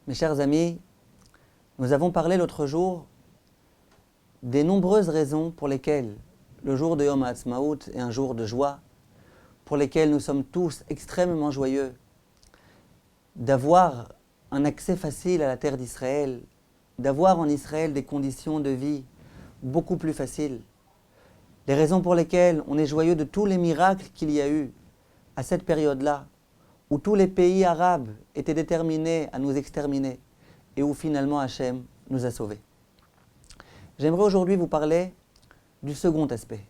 Mes chers amis, nous avons parlé l'autre jour des nombreuses raisons pour lesquelles le jour de Yom HaAtzmaut est un jour de joie, pour lesquelles nous sommes tous extrêmement joyeux d'avoir un accès facile à la terre d'Israël, d'avoir en Israël des conditions de vie beaucoup plus faciles. Les raisons pour lesquelles on est joyeux de tous les miracles qu'il y a eu à cette période-là, où tous les pays arabes étaient déterminés à nous exterminer et où finalement Hachem nous a sauvés. J'aimerais aujourd'hui vous parler du second aspect.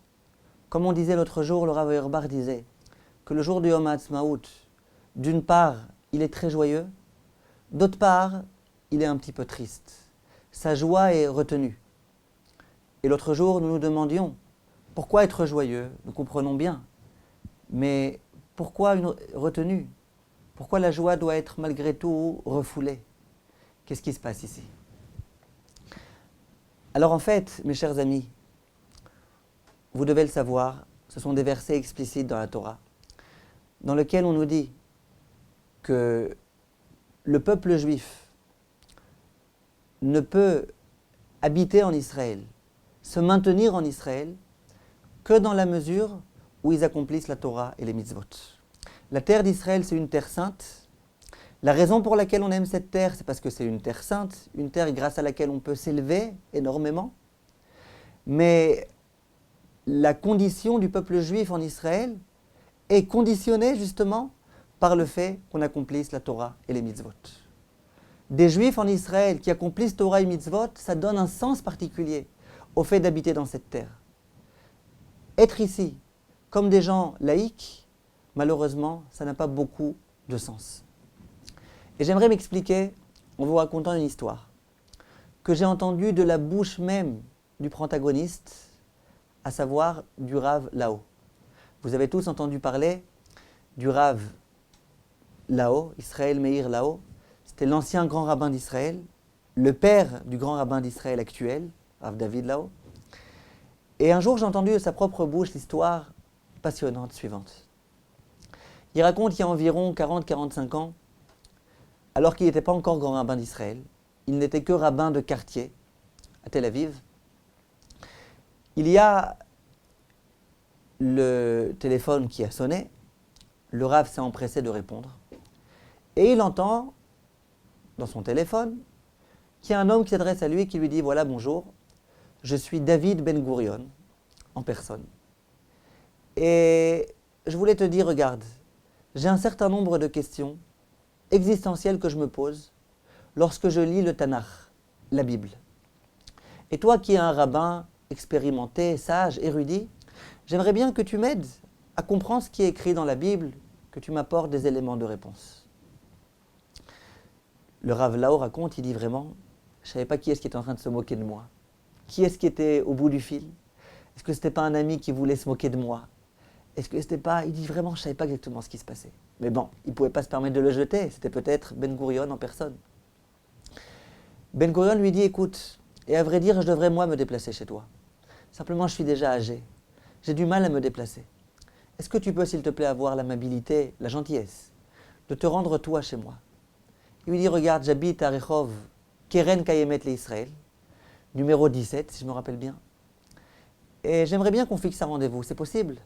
Comme on disait l'autre jour, le Rav Auerbach disait que le jour du Yom HaAtzmaut, d'une part, il est très joyeux, d'autre part, il est un petit peu triste. Sa joie est retenue. Et l'autre jour, nous nous demandions, pourquoi être joyeux? Nous comprenons bien. Mais pourquoi une retenue? Pourquoi la joie doit être malgré tout refoulée? Qu'est-ce qui se passe ici? Alors en fait, mes chers amis, vous devez le savoir, ce sont des versets explicites dans la Torah, dans lesquels on nous dit que le peuple juif ne peut habiter en Israël, se maintenir en Israël, que dans la mesure où ils accomplissent la Torah et les mitzvot. La terre d'Israël, c'est une terre sainte. La raison pour laquelle on aime cette terre, c'est parce que c'est une terre sainte, une terre grâce à laquelle on peut s'élever énormément. Mais la condition du peuple juif en Israël est conditionnée justement par le fait qu'on accomplisse la Torah et les mitzvot. Des juifs en Israël qui accomplissent Torah et mitzvot, ça donne un sens particulier au fait d'habiter dans cette terre. Être ici, comme des gens laïcs, malheureusement, ça n'a pas beaucoup de sens. Et j'aimerais m'expliquer en vous racontant une histoire que j'ai entendue de la bouche même du protagoniste, à savoir du Rav Lao. Vous avez tous entendu parler du Rav Lao, Israël Meir Lao. C'était l'ancien grand rabbin d'Israël, le père du grand rabbin d'Israël actuel, Rav David Lao. Et un jour, j'ai entendu de sa propre bouche l'histoire passionnante suivante. Il raconte qu'il y a environ 40-45 ans, alors qu'il n'était pas encore grand rabbin d'Israël, il n'était que rabbin de quartier à Tel Aviv, il y a le téléphone qui a sonné, le Rav s'est empressé de répondre, et il entend dans son téléphone qu'il y a un homme qui s'adresse à lui et qui lui dit « Voilà, bonjour, je suis David Ben Gurion, en personne. Et je voulais te dire, regarde, j'ai un certain nombre de questions existentielles que je me pose lorsque je lis le Tanakh, la Bible. Et toi qui es un rabbin expérimenté, sage, érudit, j'aimerais bien que tu m'aides à comprendre ce qui est écrit dans la Bible, que tu m'apportes des éléments de réponse. » Le Rav Lao raconte, il dit vraiment, je ne savais pas qui est-ce qui était en train de se moquer de moi. Qui est-ce qui était au bout du fil? Est-ce que ce n'était pas un ami qui voulait se moquer de moi? Est-ce que c'était pas... Il dit vraiment, je ne savais pas exactement ce qui se passait. Mais bon, il ne pouvait pas se permettre de le jeter. C'était peut-être Ben Gurion en personne. Ben Gurion lui dit, écoute, et à vrai dire, je devrais moi me déplacer chez toi. Simplement, je suis déjà âgé. J'ai du mal à me déplacer. Est-ce que tu peux, s'il te plaît, avoir l'amabilité, la gentillesse, de te rendre toi chez moi? Il lui dit, regarde, j'habite à Rehov, Keren Kayemet l'Israël, numéro 17, si je me rappelle bien. Et j'aimerais bien qu'on fixe un rendez-vous, c'est possible?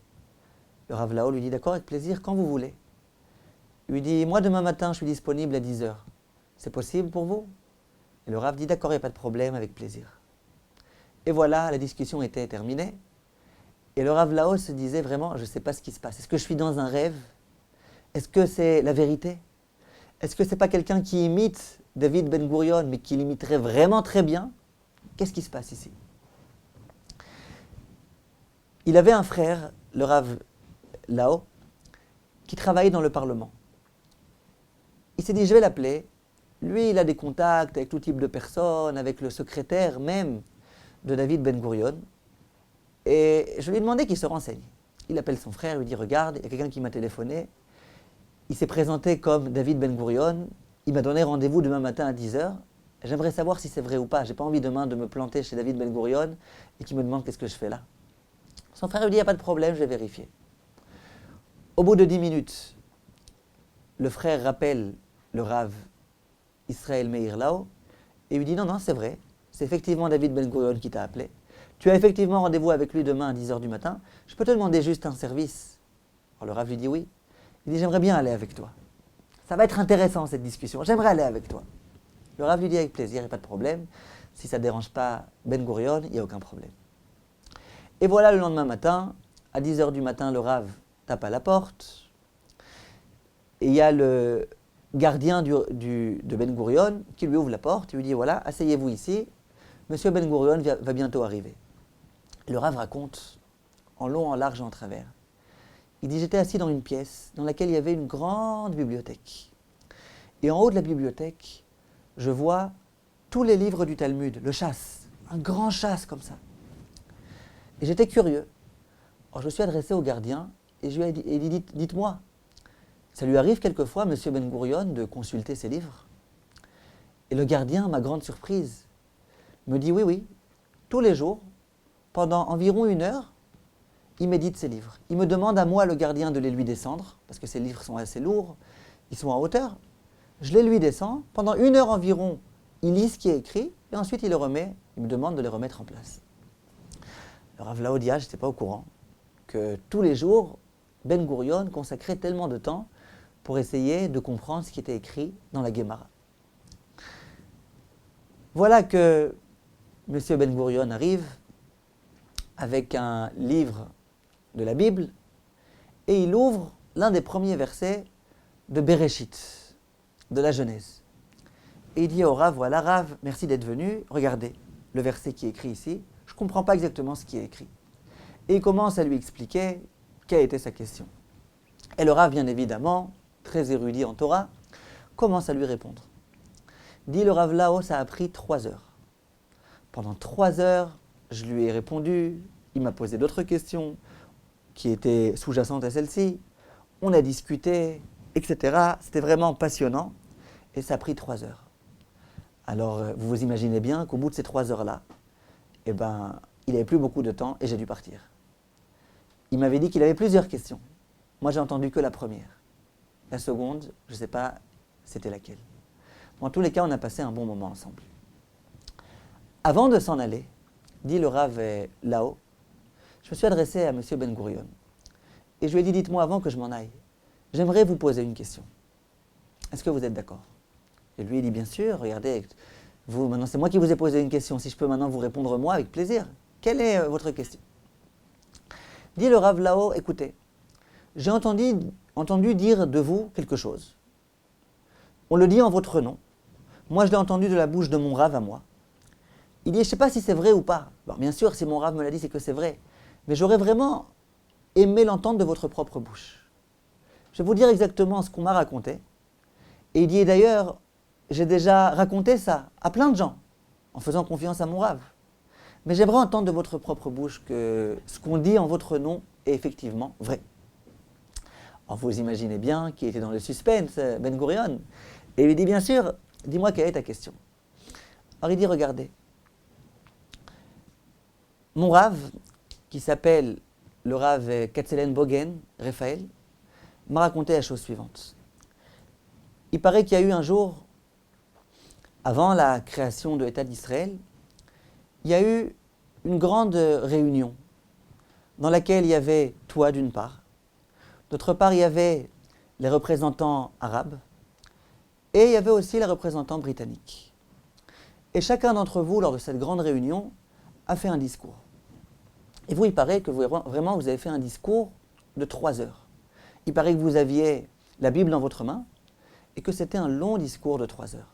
Le Rav Lao lui dit, d'accord, avec plaisir, quand vous voulez. Il lui dit, moi demain matin, je suis disponible à 10h. C'est possible pour vous? Et le Rav dit, d'accord, il n'y a pas de problème, avec plaisir. Et voilà, la discussion était terminée. Et le Rav Lao se disait vraiment, je ne sais pas ce qui se passe. Est-ce que je suis dans un rêve? Est-ce que c'est la vérité? Est-ce que ce n'est pas quelqu'un qui imite David Ben Gurion, mais qui l'imiterait vraiment très bien? Qu'est-ce qui se passe ici? Il avait un frère, le Rav Lao, qui travaillait dans le Parlement. Il s'est dit, je vais l'appeler. Lui, il a des contacts avec tout type de personnes, avec le secrétaire même de David Ben Gurion. Et je lui ai demandé qu'il se renseigne. Il appelle son frère, il lui dit, regarde, il y a quelqu'un qui m'a téléphoné. Il s'est présenté comme David Ben Gurion. Il m'a donné rendez-vous demain matin à 10h. J'aimerais savoir si c'est vrai ou pas. Je n'ai pas envie demain de me planter chez David Ben Gurion et qu'il me demande qu'est-ce que je fais là. Son frère lui dit, il n'y a pas de problème, je vais vérifier. Au bout de 10 minutes, le frère rappelle le Rav Israël Meir là-haut, et lui dit non, non, c'est vrai, c'est effectivement David Ben Gurion qui t'a appelé. Tu as effectivement rendez-vous avec lui demain à 10h du matin, je peux te demander juste un service. Alors le Rav lui dit oui. Il dit j'aimerais bien aller avec toi. Ça va être intéressant cette discussion, j'aimerais aller avec toi. Le Rav lui dit avec plaisir, il n'y a pas de problème. Si ça ne dérange pas Ben Gurion, il n'y a aucun problème. Et voilà le lendemain matin, à 10h du matin, le Rav tape à la porte. Et il y a le gardien de Ben Gurion qui lui ouvre la porte. Il lui dit voilà, asseyez-vous ici. Monsieur Ben Gurion va bientôt arriver. Et le Rav raconte en long, en large et en travers. Il dit j'étais assis dans une pièce dans laquelle il y avait une grande bibliothèque. Et en haut de la bibliothèque, je vois tous les livres du Talmud, le chasse, un grand chasse comme ça. Et j'étais curieux. Alors je me suis adressé au gardien et je lui ai dit dites-moi, ça lui arrive quelquefois, monsieur Ben Gurion, de consulter ses livres? Et le gardien, à ma grande surprise, me dit oui, oui, tous les jours, pendant environ 1 heure, il médite ses livres. Il me demande à moi, le gardien, de les lui descendre, parce que ses livres sont assez lourds, ils sont en hauteur. Je les lui descends, pendant 1 heure environ, il lit ce qui est écrit, et ensuite il me demande de les remettre en place. Le Rav Laodia, je n'étais pas au courant, que tous les jours, Ben Gurion consacrait tellement de temps pour essayer de comprendre ce qui était écrit dans la Guémara. Voilà que M. Ben Gurion arrive avec un livre de la Bible et il ouvre l'un des premiers versets de Bereshit, de la Genèse. Et il dit au Rav, voilà Rav, merci d'être venu, regardez le verset qui est écrit ici, je ne comprends pas exactement ce qui est écrit. Et il commence à lui expliquer quelle était sa question. Et le Rav, bien évidemment, très érudit en Torah, commence à lui répondre. Dit le Rav là-haut, ça a pris 3 heures. Pendant 3 heures, je lui ai répondu, il m'a posé d'autres questions qui étaient sous-jacentes à celle-ci, on a discuté, etc. C'était vraiment passionnant et ça a pris 3 heures. Alors, vous vous imaginez bien qu'au bout de ces 3 heures-là, il n'avait plus beaucoup de temps et j'ai dû partir. Il m'avait dit qu'il avait plusieurs questions. Moi, j'ai entendu que la première. La seconde, je ne sais pas c'était laquelle. En tous les cas, on a passé un bon moment ensemble. Avant de s'en aller, dit le Rav là-haut, je me suis adressé à M. Ben Gurion. Et je lui ai dit, dites-moi avant que je m'en aille, j'aimerais vous poser une question. Est-ce que vous êtes d'accord? Et lui, il dit, bien sûr, regardez, vous, maintenant c'est moi qui vous ai posé une question. Si je peux maintenant vous répondre moi, avec plaisir. Quelle est votre question? Dit le Rav là-haut, écoutez, j'ai entendu dire de vous quelque chose. On le dit en votre nom. Moi, je l'ai entendu de la bouche de mon Rav à moi. Il dit, je ne sais pas si c'est vrai ou pas. Alors, bien sûr, si mon Rav me l'a dit, c'est que c'est vrai. Mais j'aurais vraiment aimé l'entendre de votre propre bouche. Je vais vous dire exactement ce qu'on m'a raconté. Et il dit, d'ailleurs, j'ai déjà raconté ça à plein de gens, en faisant confiance à mon Rav. Mais j'aimerais entendre de votre propre bouche que ce qu'on dit en votre nom est effectivement vrai. Alors vous imaginez bien qu'il était dans le suspense, Ben Gurion. Et il lui dit, bien sûr, dis-moi quelle est ta question. Alors il dit, regardez, mon Rav, qui s'appelle le Rav Katzelen Bogen, Raphaël, m'a raconté la chose suivante. Il paraît qu'il y a eu un jour, avant la création de l'État d'Israël, il y a eu une grande réunion dans laquelle il y avait toi d'une part, d'autre part il y avait les représentants arabes et il y avait aussi les représentants britanniques. Et chacun d'entre vous, lors de cette grande réunion, a fait un discours. Et vous, il paraît que vous avez fait un discours de 3 heures. Il paraît que vous aviez la Bible dans votre main et que c'était un long discours de 3 heures.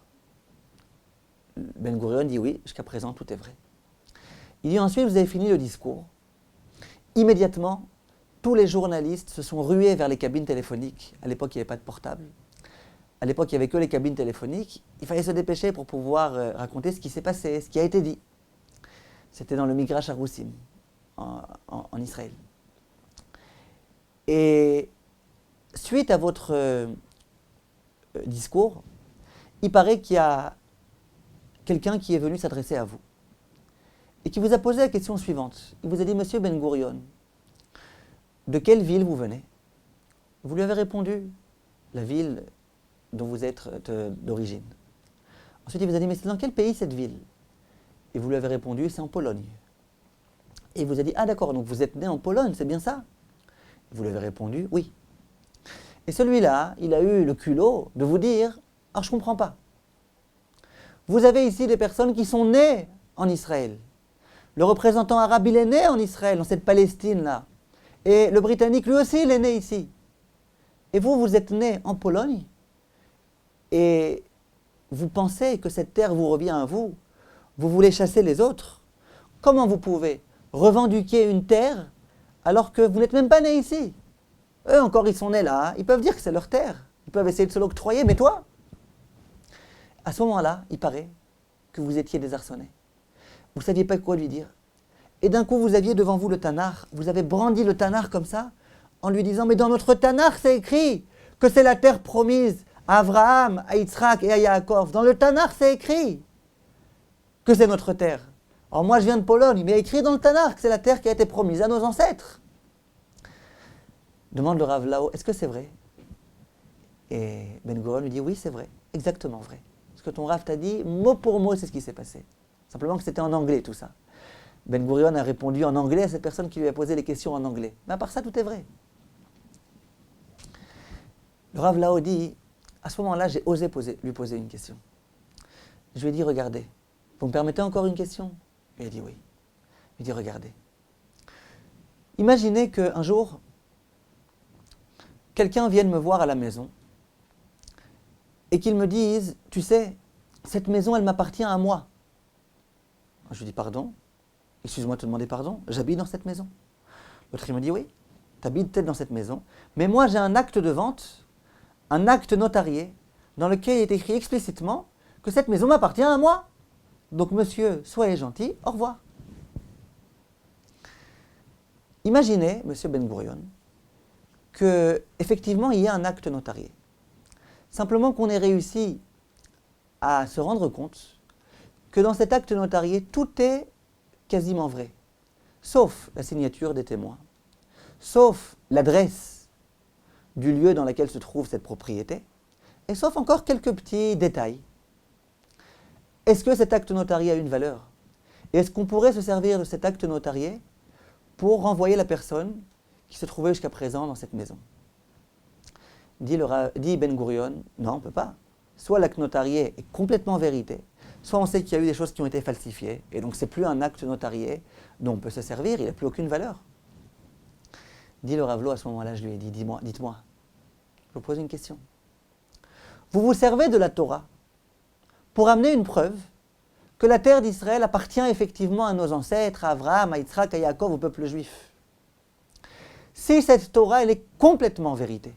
Ben Gurion dit oui, jusqu'à présent tout est vrai. Il dit ensuite, vous avez fini le discours. Immédiatement, tous les journalistes se sont rués vers les cabines téléphoniques. À l'époque, il n'y avait pas de portable. À l'époque, il n'y avait que les cabines téléphoniques. Il fallait se dépêcher pour pouvoir raconter ce qui s'est passé, ce qui a été dit. C'était dans le Migrash Haroussim, en Israël. Et suite à votre discours, il paraît qu'il y a quelqu'un qui est venu s'adresser à vous et qui vous a posé la question suivante. Il vous a dit, Monsieur Ben Gurion, de quelle ville vous venez? Vous lui avez répondu, la ville dont vous êtes d'origine. Ensuite, il vous a dit, mais c'est dans quel pays cette ville? Et vous lui avez répondu, c'est en Pologne. Et il vous a dit, ah d'accord, donc vous êtes né en Pologne, c'est bien ça? Et vous lui avez répondu, oui. Et celui-là, il a eu le culot de vous dire, alors je ne comprends pas. Vous avez ici des personnes qui sont nées en Israël. Le représentant arabe, il est né en Israël, dans cette Palestine-là. Et le Britannique, lui aussi, il est né ici. Et vous, vous êtes né en Pologne. Et vous pensez que cette terre vous revient à vous. Vous voulez chasser les autres. Comment vous pouvez revendiquer une terre alors que vous n'êtes même pas né ici? Eux encore, ils sont nés là. Ils peuvent dire que c'est leur terre. Ils peuvent essayer de se l'octroyer, mais toi? À ce moment-là, il paraît que vous étiez désarçonné. Vous ne saviez pas quoi lui dire. Et d'un coup, vous aviez devant vous le Tanakh. Vous avez brandi le Tanakh comme ça, en lui disant, mais dans notre Tanakh, c'est écrit que c'est la terre promise à Abraham, à Yitzhak et à Yaakov. Dans le Tanakh, c'est écrit que c'est notre terre. Alors moi, je viens de Pologne, mais il y a écrit dans le Tanakh que c'est la terre qui a été promise à nos ancêtres. Demande le Rav Lao, est-ce que c'est vrai? Et Ben Gurion lui dit, oui, c'est vrai, exactement vrai. Ce que ton Rav t'a dit, mot pour mot, c'est ce qui s'est passé. Simplement que c'était en anglais, tout ça. Ben Gurion a répondu en anglais à cette personne qui lui a posé les questions en anglais. Mais à part ça, tout est vrai. Le Rav Lao dit, à ce moment-là, j'ai osé lui poser une question. Je lui ai dit, regardez, vous me permettez encore une question? Il a dit oui. Il dit, regardez. Imaginez qu'un jour, quelqu'un vienne me voir à la maison et qu'il me dise, tu sais, cette maison, elle m'appartient à moi. Je lui dis, pardon? Excuse-moi de te demander pardon, j'habite dans cette maison. L'autre, il me dit, oui, tu habites peut-être dans cette maison, mais moi, j'ai un acte de vente, un acte notarié, dans lequel il est écrit explicitement que cette maison m'appartient à moi. Donc, monsieur, soyez gentil, au revoir. Imaginez, monsieur Ben Gurion, qu'effectivement, il y a un acte notarié. Simplement qu'on ait réussi à se rendre compte que dans cet acte notarié, tout est quasiment vrai, sauf la signature des témoins, sauf l'adresse du lieu dans lequel se trouve cette propriété, et sauf encore quelques petits détails. Est-ce que cet acte notarié a une valeur? Et est-ce qu'on pourrait se servir de cet acte notarié pour renvoyer la personne qui se trouvait jusqu'à présent dans cette maison? Dit Ben Gurion, non, on ne peut pas. Soit l'acte notarié est complètement vérité, soit on sait qu'il y a eu des choses qui ont été falsifiées, et donc c'est plus un acte notarié dont on peut se servir, il n'a plus aucune valeur. Dit le Rav Lao, à ce moment-là, je lui ai dit, dites-moi, je vous pose une question. Vous vous servez de la Torah pour amener une preuve que la terre d'Israël appartient effectivement à nos ancêtres, à Abraham, à Yitzhak, à Yaakov, au peuple juif. Si cette Torah, elle est complètement vérité,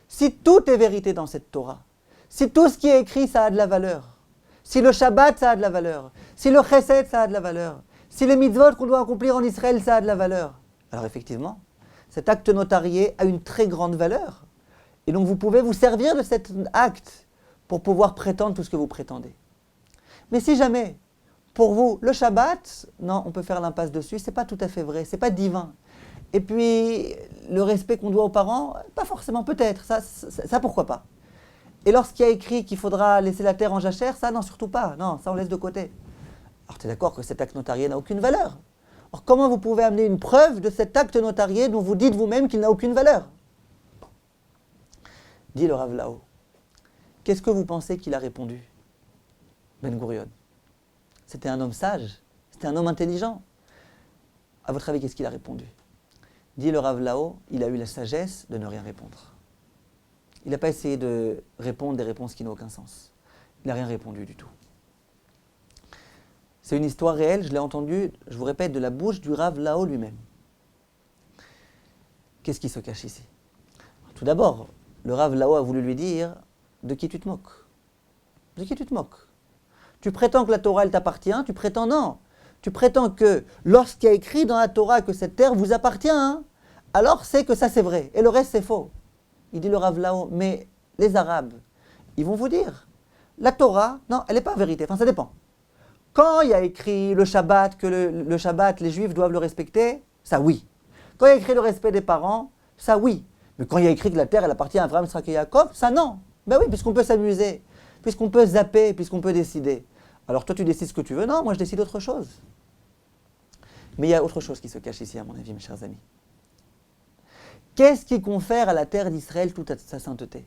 si tout est vérité dans cette Torah, si tout ce qui est écrit, ça a de la valeur, si le Shabbat, ça a de la valeur, si le Chesed, ça a de la valeur, si les mitzvot qu'on doit accomplir en Israël, ça a de la valeur, alors effectivement, cet acte notarié a une très grande valeur. Et donc vous pouvez vous servir de cet acte pour pouvoir prétendre tout ce que vous prétendez. Mais si jamais, pour vous, le Shabbat, non, on peut faire l'impasse dessus, c'est pas tout à fait vrai, c'est pas divin. Et puis, le respect qu'on doit aux parents, pas forcément, peut-être, ça pourquoi pas. Et lorsqu'il y a écrit qu'il faudra laisser la terre en jachère, ça non, surtout pas, non, ça on laisse de côté. Alors tu es d'accord que cet acte notarié n'a aucune valeur. Alors comment vous pouvez amener une preuve de cet acte notarié dont vous dites vous-même qu'il n'a aucune valeur? Dit le Rav Lao. Qu'est-ce que vous pensez qu'il a répondu? Ben Gurion. C'était un homme sage, c'était un homme intelligent. À votre avis, qu'est-ce qu'il a répondu? Dit le Rav Lao, il a eu la sagesse de ne rien répondre. Il n'a pas essayé de répondre des réponses qui n'ont aucun sens. Il n'a rien répondu du tout. C'est une histoire réelle, je l'ai entendue, je vous répète, de la bouche du Rav Lao lui-même. Qu'est-ce qui se cache ici? Tout d'abord, le Rav Lao a voulu lui dire « De qui tu te moques? De qui tu te moques? Tu prétends que la Torah, elle t'appartient? Tu prétends non. Tu prétends que lorsqu'il y a écrit dans la Torah que cette terre vous appartient, hein, alors c'est que ça c'est vrai, et le reste c'est faux. » Il dit le Rav Lao, mais les Arabes, ils vont vous dire, la Torah, non, elle n'est pas vérité, enfin ça dépend. Quand il y a écrit le Shabbat, que le Shabbat, les Juifs doivent le respecter, ça oui. Quand il y a écrit le respect des parents, ça oui. Mais quand il y a écrit que la terre, elle appartient à Abraham, Yitzhak et Yaakov, ça non. Ben oui, puisqu'on peut s'amuser. puisqu'on peut zapper, puisqu'on peut décider. Alors toi tu décides ce que tu veux, non, moi je décide autre chose. Mais il y a autre chose qui se cache ici, à mon avis, mes chers amis. Qu'est-ce qui confère à la terre d'Israël toute sa sainteté?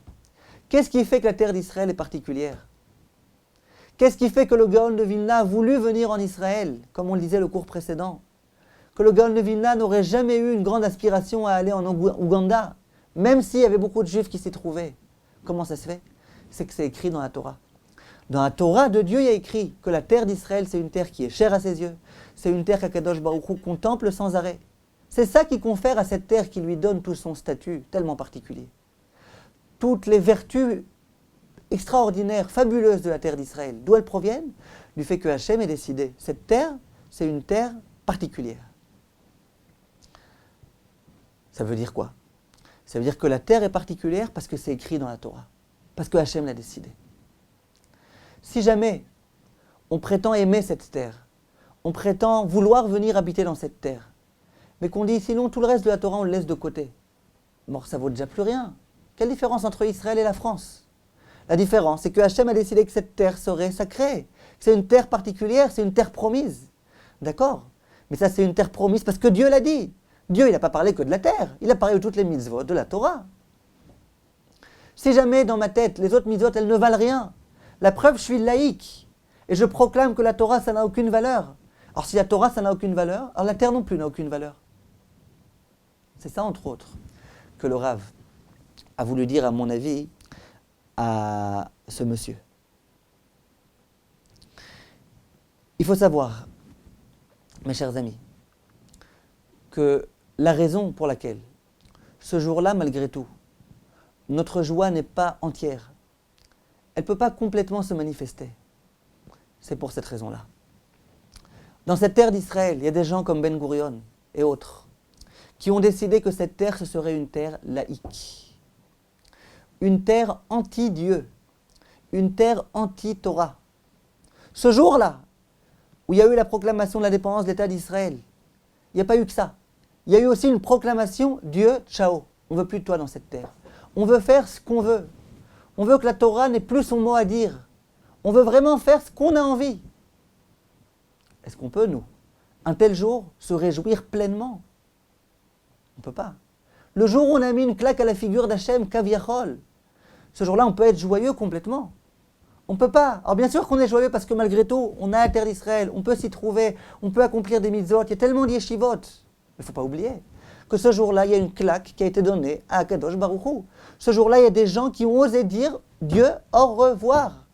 Qu'est-ce qui fait que la terre d'Israël est particulière? Qu'est-ce qui fait que le Gaon de Vilna a voulu venir en Israël, comme on le disait le cours précédent? Que le Gaon de Vilna n'aurait jamais eu une grande aspiration à aller en Ouganda, même s'il y avait beaucoup de Juifs qui s'y trouvaient. Comment ça se fait? C'est que c'est écrit dans la Torah. Dans la Torah de Dieu, il y a écrit que la terre d'Israël, c'est une terre qui est chère à ses yeux. C'est une terre qu'Akadosh Baruch Hu contemple sans arrêt. C'est ça qui confère à cette terre, qui lui donne tout son statut tellement particulier. Toutes les vertus extraordinaires, fabuleuses de la terre d'Israël, d'où elles proviennent? Du fait que Hachem ait décidé. Cette terre, c'est une terre particulière. Ça veut dire quoi? Ça veut dire que la terre est particulière parce que c'est écrit dans la Torah. Parce que Hachem l'a décidé. Si jamais on prétend aimer cette terre, on prétend vouloir venir habiter dans cette terre, mais qu'on dit sinon tout le reste de la Torah on le laisse de côté, bon, ça vaut déjà plus rien. Quelle différence entre Israël et la France? La différence, c'est que Hachem a décidé que cette terre serait sacrée, que c'est une terre particulière, c'est une terre promise. D'accord? Mais ça c'est une terre promise parce que Dieu l'a dit. Dieu il n'a pas parlé que de la terre, il a parlé de toutes les mitzvot de la Torah. Si jamais dans ma tête les autres mitzvot elles ne valent rien, la preuve, je suis laïque, et je proclame que la Torah, ça n'a aucune valeur. Alors si la Torah, ça n'a aucune valeur, alors la terre non plus n'a aucune valeur. C'est ça, entre autres, que le Rav a voulu dire, à mon avis, à ce monsieur. Il faut savoir, mes chers amis, que la raison pour laquelle, ce jour-là, malgré tout, notre joie n'est pas entière, elle ne peut pas complètement se manifester. C'est pour cette raison-là. Dans cette terre d'Israël, il y a des gens comme Ben Gurion et autres qui ont décidé que cette terre, ce serait une terre laïque. Une terre anti-Dieu. Une terre anti-Torah. Ce jour-là, où il y a eu la proclamation de l'indépendance de l'État d'Israël, il n'y a pas eu que ça. Il y a eu aussi une proclamation, Dieu, ciao, on ne veut plus de toi dans cette terre. On veut faire ce qu'on veut. On veut que la Torah n'ait plus son mot à dire. On veut vraiment faire ce qu'on a envie. Est-ce qu'on peut, nous, un tel jour, se réjouir pleinement? On ne peut pas. Le jour où on a mis une claque à la figure d'Hachem, Kaviachol, ce jour-là, on peut être joyeux complètement. On ne peut pas. Alors bien sûr qu'on est joyeux parce que malgré tout, on a la terre d'Israël, on peut s'y trouver, on peut accomplir des mitzvot, il y a tellement d'yeshivot. Mais il ne faut pas oublier que ce jour-là, il y a une claque qui a été donnée à Akadosh Baruch Hu. Ce jour-là, il y a des gens qui ont osé dire « Dieu, au revoir ».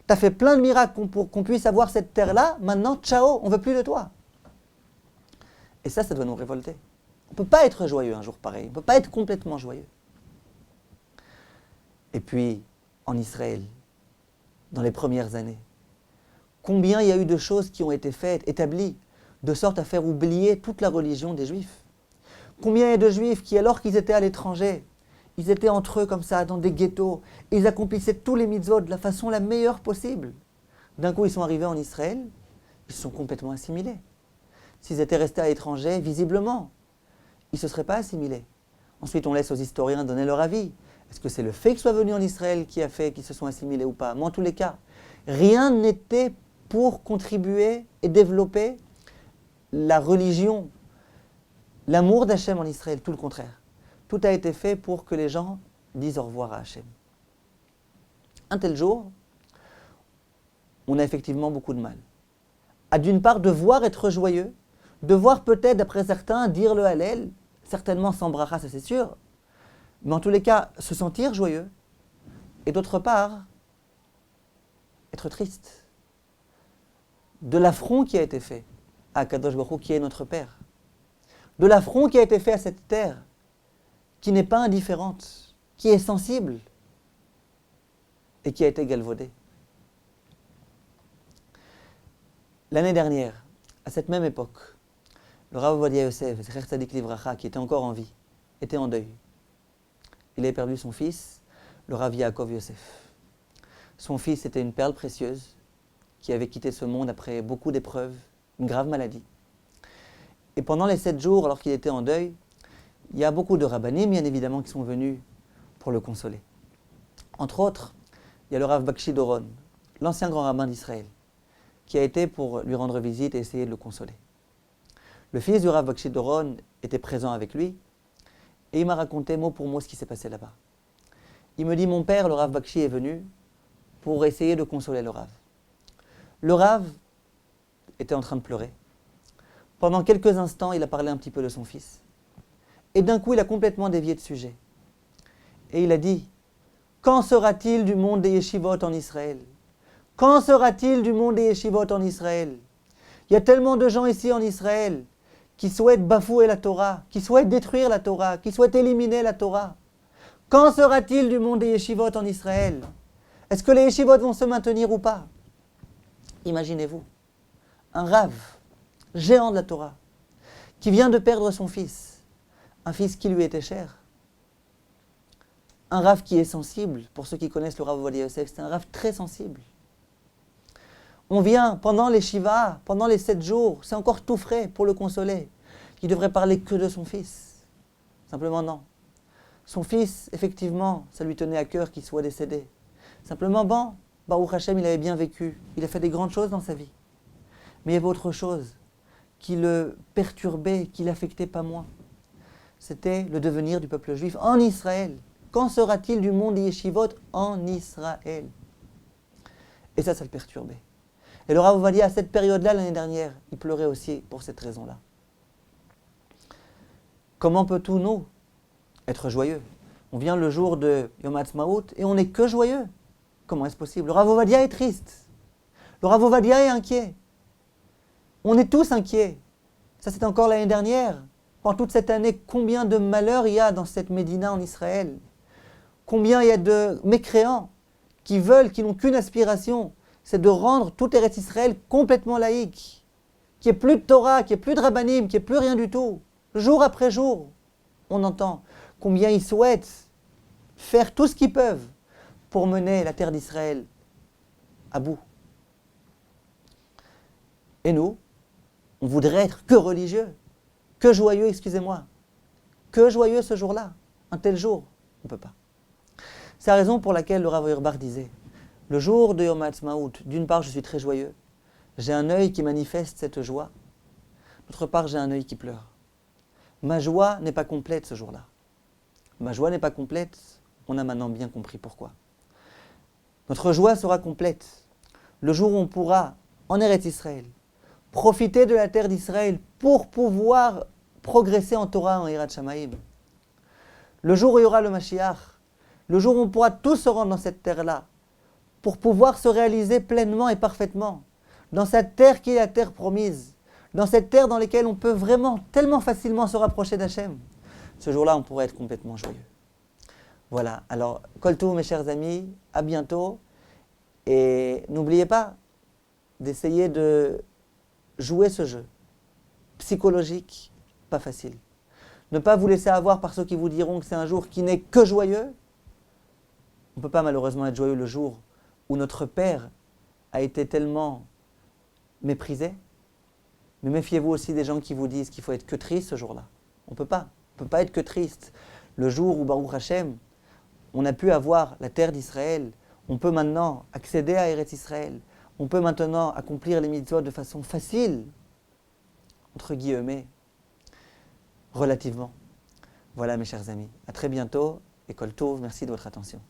Tu as fait plein de miracles pour qu'on puisse avoir cette terre-là, maintenant, ciao, on ne veut plus de toi. Et ça doit nous révolter. On ne peut pas être joyeux un jour pareil, on ne peut pas être complètement joyeux. Et puis, en Israël, dans les premières années, combien il y a eu de choses qui ont été faites, établies, de sorte à faire oublier toute la religion des Juifs. Combien il y a de Juifs qui, alors qu'ils étaient à l'étranger, ils étaient entre eux comme ça, dans des ghettos, et ils accomplissaient tous les mitzvot de la façon la meilleure possible. D'un coup, ils sont arrivés en Israël, ils se sont complètement assimilés. S'ils étaient restés à l'étranger, visiblement, ils ne se seraient pas assimilés. Ensuite, on laisse aux historiens donner leur avis. Est-ce que c'est le fait qu'ils soient venus en Israël qui a fait qu'ils se sont assimilés ou pas? Mais en tous les cas, rien n'était pour contribuer et développer la religion, l'amour d'Hachem en Israël, tout le contraire. Tout a été fait pour que les gens disent au revoir à Hachem. Un tel jour, on a effectivement beaucoup de mal. À d'une part, devoir être joyeux, devoir peut-être, d'après certains, dire le Hallel, certainement sans bracha, ça c'est sûr, mais en tous les cas, se sentir joyeux, et d'autre part, être triste de l'affront qui a été fait à Kadosh Baruch Hu, qui est notre Père, de l'affront qui a été fait à cette terre, qui n'est pas indifférente, qui est sensible, et qui a été galvaudée. L'année dernière, à cette même époque, le Rav Ovadia Yosef, Zecher Tzadik Livracha, qui était encore en vie, était en deuil. Il avait perdu son fils, le Rav Yaakov Yosef. Son fils était une perle précieuse qui avait quitté ce monde après beaucoup d'épreuves, une grave maladie. Et pendant les 7 jours, alors qu'il était en deuil, il y a beaucoup de rabbanim, bien évidemment, qui sont venus pour le consoler. Entre autres, il y a le Rav Bakshi Doron, l'ancien grand rabbin d'Israël, qui a été pour lui rendre visite et essayer de le consoler. Le fils du Rav Bakshi Doron était présent avec lui et il m'a raconté mot pour mot ce qui s'est passé là-bas. Il me dit, mon père, le Rav Bakshi, est venu pour essayer de consoler le Rav. Le Rav était en train de pleurer. Pendant quelques instants, il a parlé un petit peu de son fils. Et d'un coup, il a complètement dévié de sujet. Et il a dit, quand sera-t-il du monde des yeshivot en Israël? Quand sera-t-il du monde des yeshivot en Israël? Il y a tellement de gens ici en Israël qui souhaitent bafouer la Torah, qui souhaitent détruire la Torah, qui souhaitent éliminer la Torah. Quand sera-t-il du monde des yeshivot en Israël? Est-ce que les yeshivot vont se maintenir ou pas? Imaginez-vous, un Rav, géant de la Torah, qui vient de perdre son fils, un fils qui lui était cher. Un Rav qui est sensible, pour ceux qui connaissent le Rav Ovadia Yosef, c'est un Rav très sensible. On vient pendant les Shiva, pendant les 7 jours, c'est encore tout frais pour le consoler. Il devrait parler que de son fils. Simplement non. Son fils, effectivement, ça lui tenait à cœur qu'il soit décédé. Simplement, bon, Baruch Hashem, il avait bien vécu. Il a fait des grandes choses dans sa vie. Mais il y avait autre chose qui le perturbait, qui l'affectait pas moins. C'était le devenir du peuple juif en Israël. Quand sera-t-il du monde des yeshivot en Israël? Et ça le perturbait. Et le Rav Ovadia, à cette période-là, l'année dernière, il pleurait aussi pour cette raison-là. Comment peut-on, nous, être joyeux? On vient le jour de Yom Ha'atzmaut et on n'est que joyeux. Comment est-ce possible? Le Rav Ovadia est triste. Le Rav Ovadia est inquiet. On est tous inquiets. Ça, c'était encore l'année dernière. Pendant toute cette année, combien de malheurs il y a dans cette Médina en Israël? Combien il y a de mécréants qui n'ont qu'une aspiration, c'est de rendre tout Eretz Israël complètement laïque. Qu'il n'y ait plus de Torah, qu'il n'y ait plus de Rabbanim, qu'il n'y ait plus rien du tout. Jour après jour, on entend combien ils souhaitent faire tout ce qu'ils peuvent pour mener la terre d'Israël à bout. Et nous, on voudrait être que religieux, que joyeux, excusez-moi, que joyeux ce jour-là, un tel jour, on ne peut pas. C'est la raison pour laquelle le Rav Auerbach disait, le jour de Yom Ha'atzmaut, d'une part je suis très joyeux, j'ai un œil qui manifeste cette joie, d'autre part j'ai un œil qui pleure. Ma joie n'est pas complète ce jour-là. Ma joie n'est pas complète, on a maintenant bien compris pourquoi. Notre joie sera complète le jour où on pourra, en Eretz Israël, profiter de la terre d'Israël pour pouvoir progresser en Torah, en Yirat Shamayim. Le jour où il y aura le Mashiach, le jour où on pourra tous se rendre dans cette terre-là, pour pouvoir se réaliser pleinement et parfaitement, dans cette terre qui est la terre promise, dans cette terre dans laquelle on peut vraiment, tellement facilement se rapprocher d'Hachem. Ce jour-là, on pourrait être complètement joyeux. Voilà, alors, Kol Tov, mes chers amis, à bientôt, et n'oubliez pas d'essayer de jouer ce jeu, psychologique, pas facile. Ne pas vous laisser avoir par ceux qui vous diront que c'est un jour qui n'est que joyeux. On ne peut pas malheureusement être joyeux le jour où notre Père a été tellement méprisé. Mais méfiez-vous aussi des gens qui vous disent qu'il faut être que triste ce jour-là. On ne peut pas être que triste. Le jour où Baruch Hashem, on a pu avoir la terre d'Israël, on peut maintenant accéder à Eretz Israël, on peut maintenant accomplir les mitzvot de façon facile, entre guillemets, relativement. Voilà mes chers amis, à très bientôt et Kol Tov, merci de votre attention.